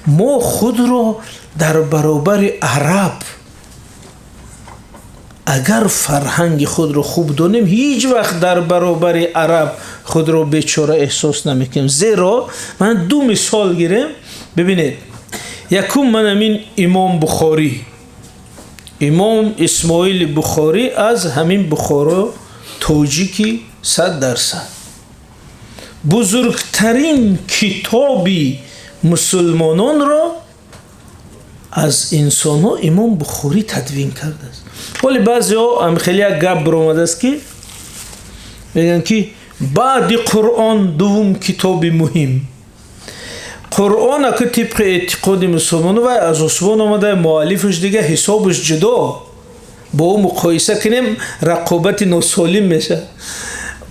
ما خود را در برابر عرب اگر فرهنگ خود رو خوب دانیم هیچ وقت در برابر عرب خود رو بیچاره احساس نمیکنیم. زیرا من دو مثال گیرم. ببینید، یکم من همین امام بخاری، امام اسماعیل بخاری از همین بخارا تاجیکی 100%. بزرگترین کتابی مسلمانان را از انسان ها امام بخاری تدوین کرده است. ولی بعضی ها هم خیلی گپ برآمده است که میگن که بعد قرآن دوم کتاب مهم. قرآن که طبق اعتقاد مسلمان و از عثمان آمده، مؤلفش دیگه حسابش جدا، با او مقایسه کنیم رقابت ناسالم میشه،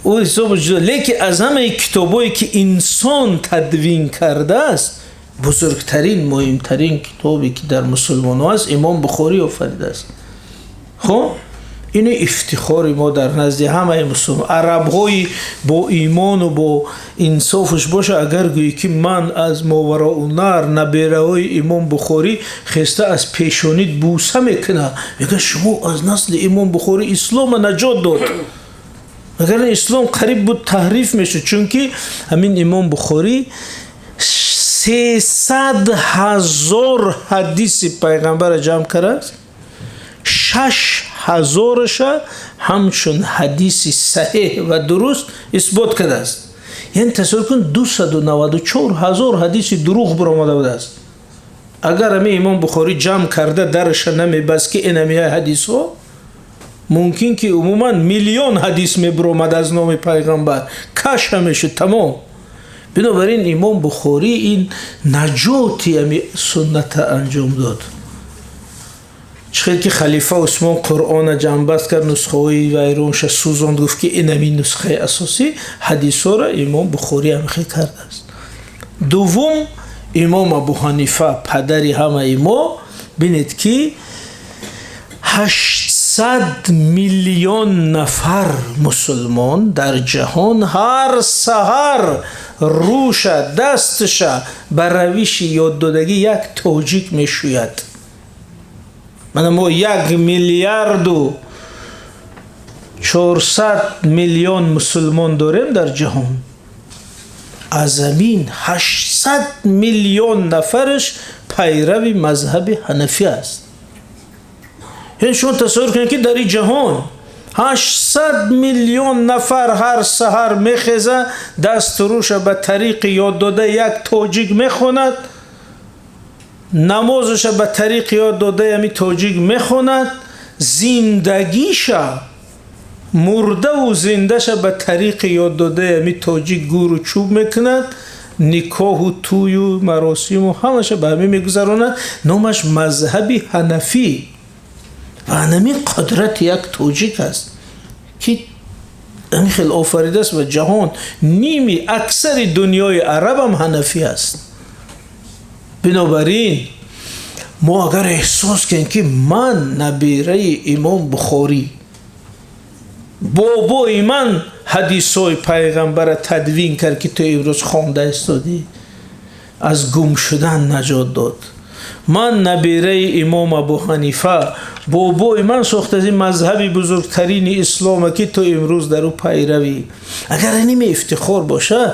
او حسابش جدا. لیکن از همه کتابایی که انسان تدوین کرده است، بزرگترین مهمترین کتابی که در مسلمان ها است امام بخاری آفریده است. خب این افتخار ما در نزد همه مسلمان. عرب های با ایمان و با انصافش باشه اگر گویی که من از ماوراء النهر نبیره های امام بخاری خسته از پیشانیت بوسه میکنه، میگه شما از نسل امام بخاری اسلام نجات داد. اگر اسلام قریب بود تحریف میشه، چون که همین امام بخاری 300,000 حدیث پیغمبر جمع کرده، 6,000ش همچون حدیث صحیح و درست اثبات کرده است. یعنی تصور کن 294,000 حدیث دروغ برآمده بوده است. اگر همین امام بخاری جمع کرده درش نمیبست که این همه حدیث ها، ممکن که عموما میلیون حدیث میبرآمد از نام پیغمبر، کش همیشه تمام. بنابراین امام بخاری این نجاتی همی سنت انجام داد. چخیل که خلیفه عثمان قرآن جمع بست کرد، نسخه های ویرونش سوزاند، گفت که این همین نسخه اساسی حدیث ها را امام بخاری هم خیلی کرده است. دوم، امام ابو حنیفه پدری همه ما، بینید که 800 میلیون نفر مسلمان در جهان هر سحر روش دستش بر روش یاد دادگی یک تاجیک میشوید. من ما 1,400,000,000 مسلمان داریم در جهان. از همین 800 میلیون نفرش پیرو مذهب حنفی است. یعنی شما تصور کنید که در این جهان 800 میلیون نفر هر سحر میخیزه، دست روش به طریق یاد داده یک تاجیک میخوند، نمازش به طریق یاد داده همی تاجیک میخوند، زندگیش مرده و زندهش به طریق یاد داده همی تاجیک گور و چوب میکند، نکاح و توی و مراسم و همش به همین میگذراند. نامش مذهبی حنفی و همین قدرت یک تاجیک است که این خیلی آفریده است و جهان نیمی اکثر دنیای عرب هم حنفی است. بنابراین ما اگر احساس کنیم که من نبیره امام بخاری، بابای من حدیثای پیغمبر تدوین کرد که تو امروز خوانده استادی، از گم شدن نجات داد. من نبیره امام ابو حنیفه، بابای من ساخت از این مذهبی بزرگترین اسلام که تو امروز در او پیروی. اگر اینمی افتخار باشه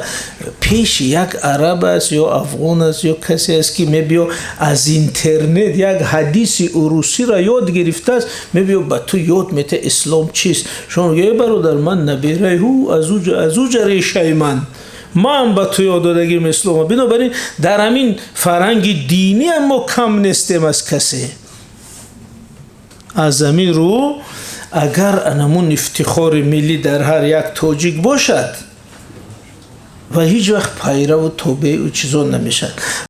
پیش یک عرب است یا افغان است یا کسی است که میبیا از اینترنت یک حدیث عروسی را یاد گرفته است، میبیا به تو یاد میته اسلام چیست. شما میگه برادر من نبیره هو از او ریشه من به تو یاد دادگیم اسلام. بنابراین در همین فرهنگ دینی هم ما کم نیستیم از کسی. از همین رو اگر انمون افتخار ملی در هر یک تاجیک باشد و هیچ وقت پیرو و تابع و چیزان نمیشد.